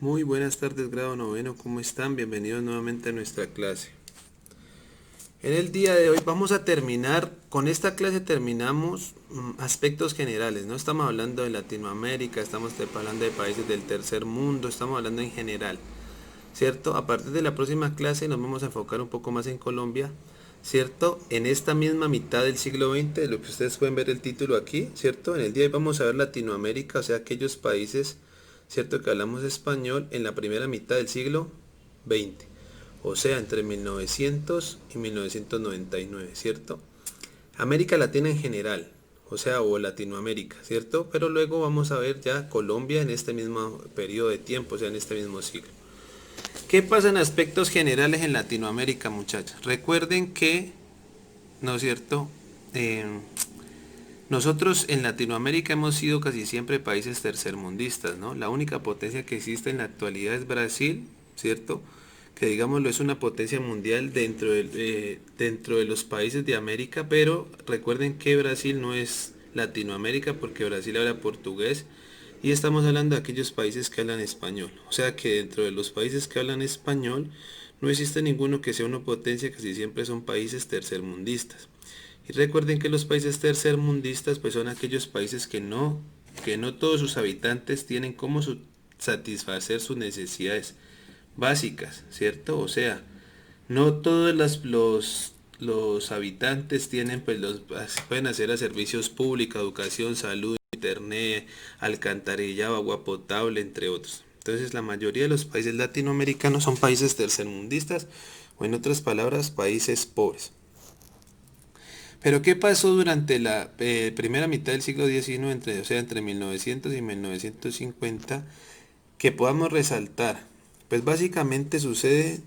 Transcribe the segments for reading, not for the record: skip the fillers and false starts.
Muy buenas tardes, grado noveno, ¿cómo están? Bienvenidos nuevamente a nuestra clase. En el día de hoy vamos a terminar, con esta clase terminamos aspectos generales, no estamos hablando de Latinoamérica, estamos hablando de países del tercer mundo, estamos hablando en general, ¿cierto? A partir de la próxima clase nos vamos a enfocar un poco más en Colombia, ¿cierto? En esta misma mitad del siglo XX, de lo que ustedes pueden ver el título aquí, ¿cierto? En el día de hoy vamos a ver Latinoamérica, o sea, aquellos países, ¿cierto? Que hablamos español en la primera mitad del siglo XX, o sea, entre 1900 y 1999, ¿cierto? América Latina en general, o sea, o Latinoamérica, ¿cierto? Pero luego vamos a ver ya Colombia en este mismo periodo de tiempo, o sea, en este mismo siglo. ¿Qué pasa en aspectos generales en Latinoamérica, muchachos? Recuerden que, ¿no es cierto? Eh, Nosotros en Latinoamérica hemos sido casi siempre países tercermundistas, ¿no? La única potencia que existe en la actualidad es Brasil, ¿cierto? Que digámoslo es una potencia mundial dentro de los países de América, pero recuerden que Brasil no es Latinoamérica porque Brasil habla portugués y estamos hablando de aquellos países que hablan español. O sea que dentro de los países que hablan español no existe ninguno que sea una potencia, casi siempre son países tercermundistas. Y recuerden que los países tercermundistas pues son aquellos países que no todos sus habitantes tienen cómo satisfacer sus necesidades básicas, ¿cierto? O sea, no todos los habitantes tienen, pues pueden acceder a servicios públicos, educación, salud, internet, alcantarillado, agua potable, entre otros. Entonces la mayoría de los países latinoamericanos son países tercermundistas o en otras palabras, países pobres. Pero ¿qué pasó durante la primera mitad del siglo XIX, o sea, entre 1900 y 1950, que podamos resaltar? Pues básicamente sucede,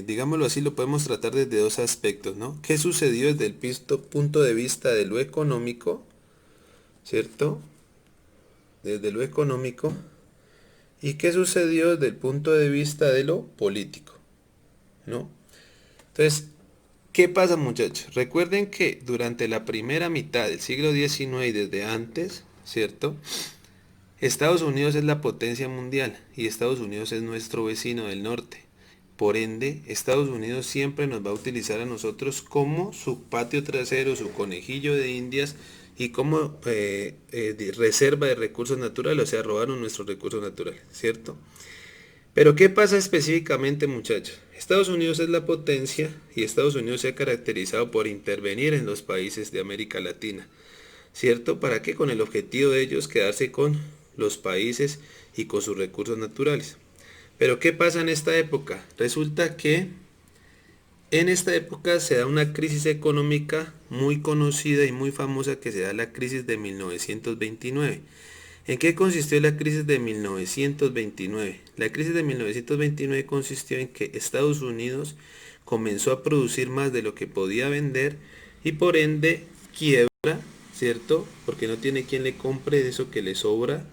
digámoslo así, lo podemos tratar desde dos aspectos, ¿no? ¿Qué sucedió desde el punto de vista de lo económico, ¿cierto? Desde lo económico. ¿Y qué sucedió desde el punto de vista de lo político, ¿no? Entonces, ¿qué pasa, muchachos? Recuerden que durante la primera mitad del siglo XIX y desde antes, ¿cierto? Estados Unidos es la potencia mundial y Estados Unidos es nuestro vecino del norte. Por ende, Estados Unidos siempre nos va a utilizar a nosotros como su patio trasero, su conejillo de indias y como reserva de recursos naturales, o sea, robaron nuestros recursos naturales, ¿cierto? Pero ¿qué pasa específicamente, muchachos? Estados Unidos es la potencia y Estados Unidos se ha caracterizado por intervenir en los países de América Latina, ¿cierto? ¿Para qué? Con el objetivo de ellos quedarse con los países y con sus recursos naturales. Pero ¿qué pasa en esta época? Resulta que en esta época se da una crisis económica muy conocida y muy famosa que se da la crisis de 1929. ¿En qué consistió la crisis de 1929? La crisis de 1929 consistió en que Estados Unidos comenzó a producir más de lo que podía vender y por ende quiebra, ¿cierto? Porque no tiene quien le compre eso que le sobra.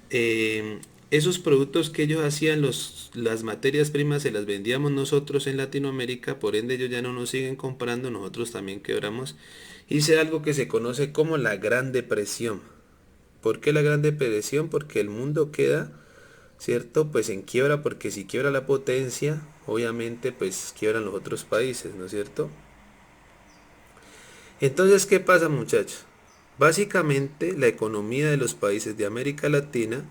eh, Esos productos que ellos hacían, las materias primas se las vendíamos nosotros en Latinoamérica, por ende ellos ya no nos siguen comprando, nosotros también quebramos. Hice algo que se conoce como la Gran Depresión. ¿Por qué la Gran Depresión? Porque el mundo queda, ¿cierto? Pues en quiebra, porque si quiebra la potencia, obviamente pues quiebran los otros países, ¿no es cierto? Entonces, ¿qué pasa, muchachos? Básicamente, la economía de los países de América Latina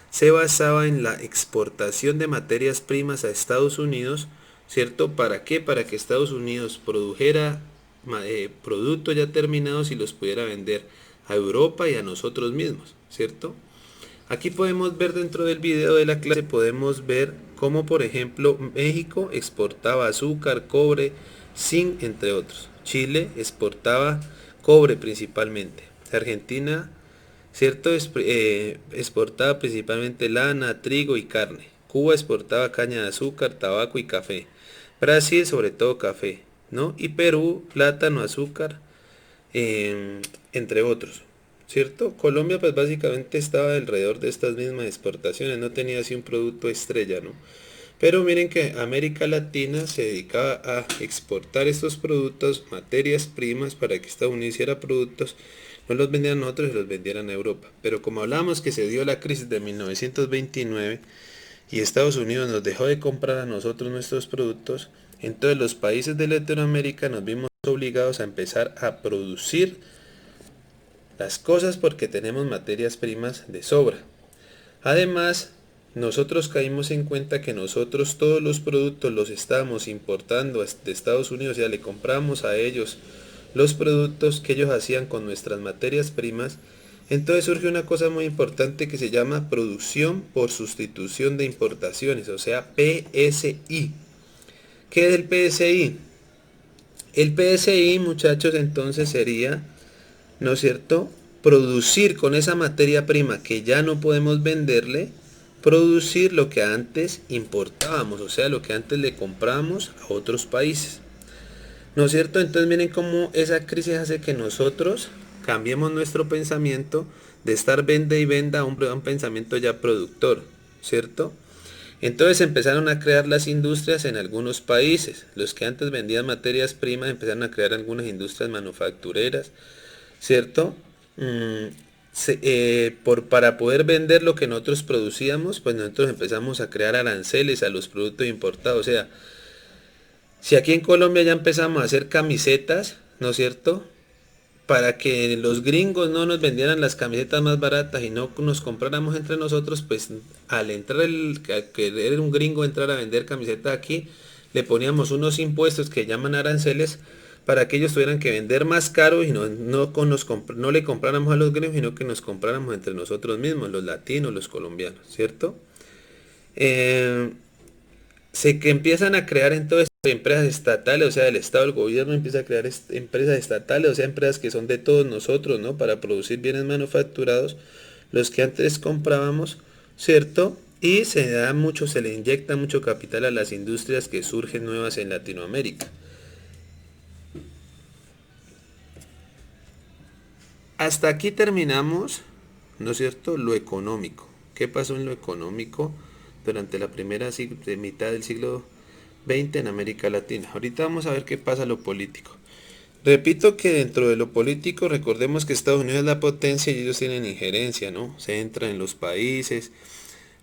se basaba en la exportación de materias primas a Estados Unidos, ¿cierto? ¿Para qué? Para que Estados Unidos produjera productos ya terminados y los pudiera vender a Europa y a nosotros mismos, ¿cierto? Aquí podemos ver dentro del video de la clase, podemos ver cómo por ejemplo México exportaba azúcar, cobre, zinc, entre otros. Chile exportaba cobre principalmente. Argentina, cierto, exportaba principalmente lana, trigo y carne. Cuba exportaba caña de azúcar, tabaco y café. Brasil sobre todo café, ¿no? Y Perú, plátano, azúcar, entre otros, ¿cierto? Colombia pues básicamente estaba alrededor de estas mismas exportaciones, no tenía así un producto estrella, ¿no? Pero miren que América Latina se dedicaba a exportar estos productos, materias primas, para que Estados Unidos hiciera productos, no los vendieran a nosotros y los vendieran a Europa. Pero como hablamos que se dio la crisis de 1929, y Estados Unidos nos dejó de comprar a nosotros nuestros productos, entonces los países de Latinoamérica nos vimos obligados a empezar a producir las cosas porque tenemos materias primas de sobra. Además, nosotros caímos en cuenta que nosotros todos los productos los estábamos importando de Estados Unidos, ya le compramos a ellos los productos que ellos hacían con nuestras materias primas. Entonces surge una cosa muy importante que se llama producción por sustitución de importaciones, o sea, PSI. ¿Qué es el PSI? El PSI, muchachos, entonces sería, ¿no es cierto?, producir con esa materia prima que ya no podemos venderle, producir lo que antes importábamos, o sea, lo que antes le comprábamos a otros países. ¿No es cierto? Entonces miren cómo esa crisis hace que nosotros cambiemos nuestro pensamiento de estar venda y venda a un pensamiento ya productor, ¿cierto? Entonces empezaron a crear las industrias en algunos países. Los que antes vendían materias primas empezaron a crear algunas industrias manufactureras, ¿cierto? Para poder vender lo que nosotros producíamos, pues nosotros empezamos a crear aranceles a los productos importados. O sea, si aquí en Colombia ya empezamos a hacer camisetas, ¿no es cierto?, para que los gringos no nos vendieran las camisetas más baratas y no nos compráramos entre nosotros, pues al entrar al querer un gringo entrar a vender camisetas aquí, le poníamos unos impuestos que llaman aranceles para que ellos tuvieran que vender más caro y no le compráramos a los gringos, sino que nos compráramos entre nosotros mismos, los latinos, los colombianos, ¿cierto? Eh, que empiezan a crear entonces empresas estatales, o sea, el Estado, el gobierno empieza a crear empresas estatales, o sea, empresas que son de todos nosotros, ¿no? Para producir bienes manufacturados, los que antes comprábamos, ¿cierto? Y se le inyecta mucho capital a las industrias que surgen nuevas en Latinoamérica. Hasta aquí terminamos, ¿no es cierto?, lo económico. ¿Qué pasó en lo económico durante la primera mitad del siglo XX en América Latina? Ahorita vamos a ver qué pasa en lo político. Repito que dentro de lo político recordemos que Estados Unidos es la potencia y ellos tienen injerencia, ¿no? Se entran en los países,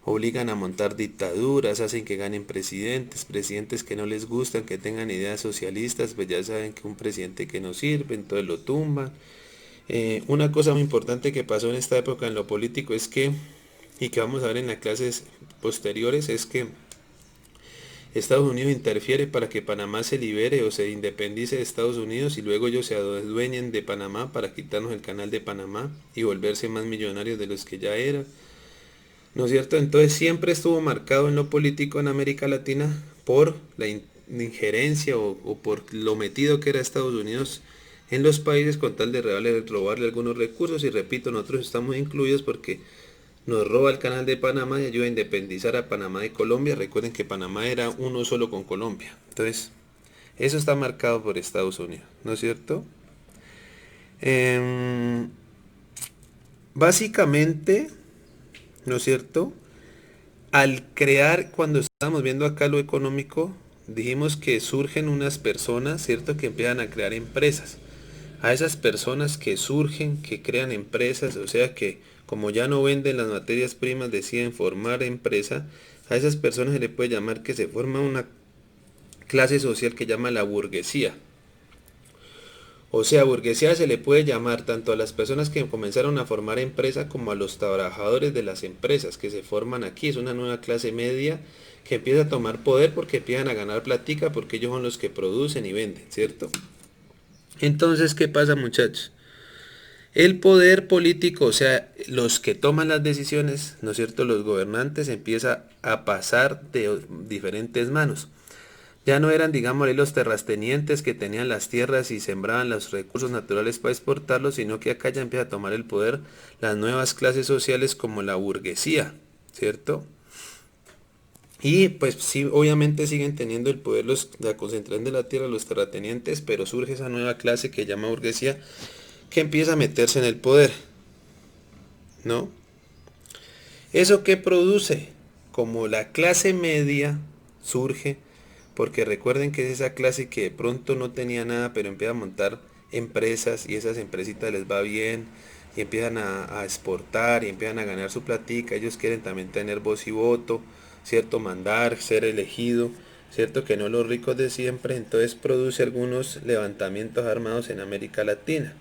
obligan a montar dictaduras, hacen que ganen presidentes que no les gustan, que tengan ideas socialistas, pues ya saben que un presidente que no sirve, entonces lo tumban. Una cosa muy importante que pasó en esta época en lo político es que, y que vamos a ver en las clases posteriores, es que Estados Unidos interfiere para que Panamá se libere o se independice de Estados Unidos y luego ellos se adueñen de Panamá para quitarnos el canal de Panamá y volverse más millonarios de los que ya eran. ¿No es cierto? Entonces siempre estuvo marcado en lo político en América Latina por la injerencia o por lo metido que era Estados Unidos en los países con tal de robarle algunos recursos. Y repito, nosotros estamos incluidos porque nos roba el canal de Panamá y ayuda a independizar a Panamá de Colombia. Recuerden que Panamá era uno solo con Colombia. Entonces, eso está marcado por Estados Unidos, ¿no es cierto? Básicamente, ¿no es cierto? Al crear, cuando estábamos viendo acá lo económico, dijimos que surgen unas personas, ¿cierto?, que empiezan a crear empresas. A esas personas que surgen, que crean empresas, o sea que como ya no venden las materias primas, deciden formar empresa, a esas personas se le puede llamar que se forma una clase social que llama la burguesía. O sea, burguesía se le puede llamar tanto a las personas que comenzaron a formar empresa como a los trabajadores de las empresas que se forman aquí. Es una nueva clase media que empieza a tomar poder porque empiezan a ganar platica porque ellos son los que producen y venden, ¿cierto? Entonces, ¿qué pasa, muchachos? El poder político, o sea, los que toman las decisiones, ¿no es cierto?, los gobernantes, empieza a pasar de diferentes manos. Ya no eran, digamos, los terratenientes que tenían las tierras y sembraban los recursos naturales para exportarlos, sino que acá ya empieza a tomar el poder las nuevas clases sociales como la burguesía, ¿cierto? Y pues sí, obviamente siguen teniendo el poder la concentración de la tierra, los terratenientes, pero surge esa nueva clase que llama burguesía que empieza a meterse en el poder, ¿no? ¿Eso qué produce? Como la clase media surge, porque recuerden que es esa clase que de pronto no tenía nada, pero empieza a montar empresas y esas empresitas les va bien, y empiezan a exportar y empiezan a ganar su platica. Ellos quieren también tener voz y voto, ¿cierto? Mandar, ser elegido, ¿cierto? Que no los ricos de siempre. Entonces produce algunos levantamientos armados en América Latina.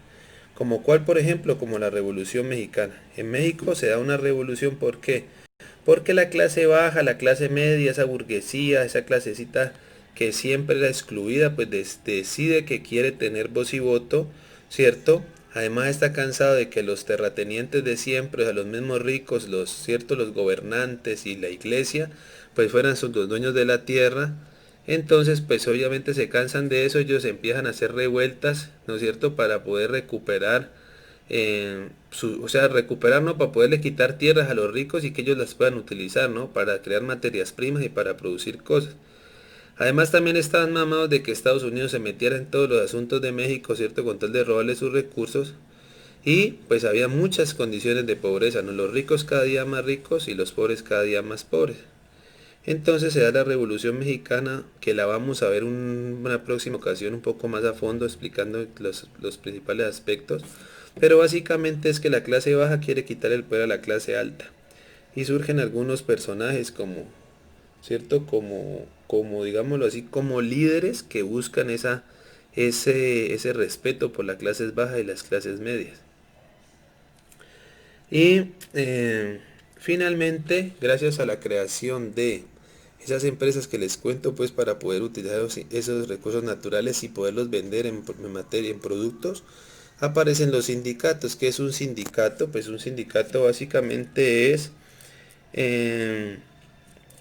Como cuál, por ejemplo, como la Revolución Mexicana. En México se da una revolución, ¿por qué? Porque la clase baja, la clase media, esa burguesía, esa clasecita que siempre era excluida, pues decide que quiere tener voz y voto, ¿cierto? Además está cansado de que los terratenientes de siempre, o sea, los mismos ricos, ¿cierto? Los gobernantes y la iglesia, pues fueran los dueños de la tierra. Entonces, pues obviamente se cansan de eso, ellos empiezan a hacer revueltas, ¿no es cierto? Para poder recuperar o sea, recuperar, ¿no? Para poderle quitar tierras a los ricos y que ellos las puedan utilizar, ¿no? Para crear materias primas y para producir cosas. Además también estaban mamados de que Estados Unidos se metiera en todos los asuntos de México, ¿cierto? Con tal de robarle sus recursos. Y pues había muchas condiciones de pobreza, ¿no? Los ricos cada día más ricos y los pobres cada día más pobres. Entonces se da la Revolución Mexicana, que la vamos a ver una próxima ocasión un poco más a fondo, explicando los principales aspectos. Pero básicamente es que la clase baja quiere quitar el poder a la clase alta. Y surgen algunos personajes como, ¿cierto? Como digámoslo así, como líderes que buscan ese respeto por las clases bajas y las clases medias. Y finalmente, gracias a la creación de esas empresas que les cuento, pues para poder utilizar esos recursos naturales y poderlos vender en materia, en productos, aparecen los sindicatos. ¿Qué es un sindicato? Pues un sindicato eh,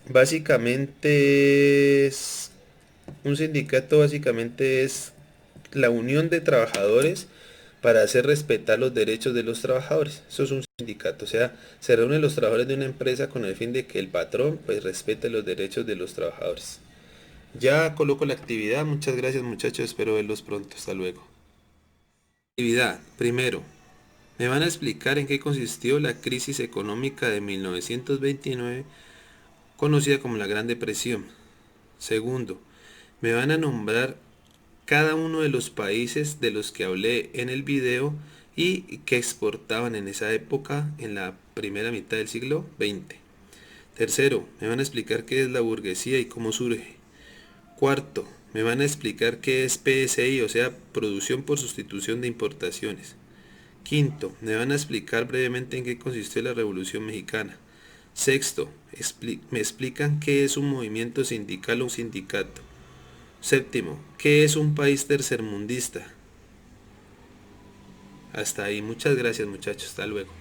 básicamente es, un sindicato básicamente es la unión de trabajadores para hacer respetar los derechos de los trabajadores. Eso es un sindicato, o sea, se reúnen los trabajadores de una empresa con el fin de que el patrón pues respete los derechos de los trabajadores. Ya coloco la actividad, muchas gracias muchachos, espero verlos pronto, hasta luego. Actividad, primero, me van a explicar en qué consistió la crisis económica de 1929, conocida como la Gran Depresión. Segundo, me van a nombrar cada uno de los países de los que hablé en el video y que exportaban en esa época, en la primera mitad del siglo XX. Tercero, me van a explicar qué es la burguesía y cómo surge. Cuarto, me van a explicar qué es PSI, o sea, producción por sustitución de importaciones. Quinto, me van a explicar brevemente en qué consistió la Revolución Mexicana. Sexto, me explican qué es un movimiento sindical o un sindicato. Séptimo, ¿qué es un país tercermundista? Hasta ahí, muchas gracias muchachos, hasta luego.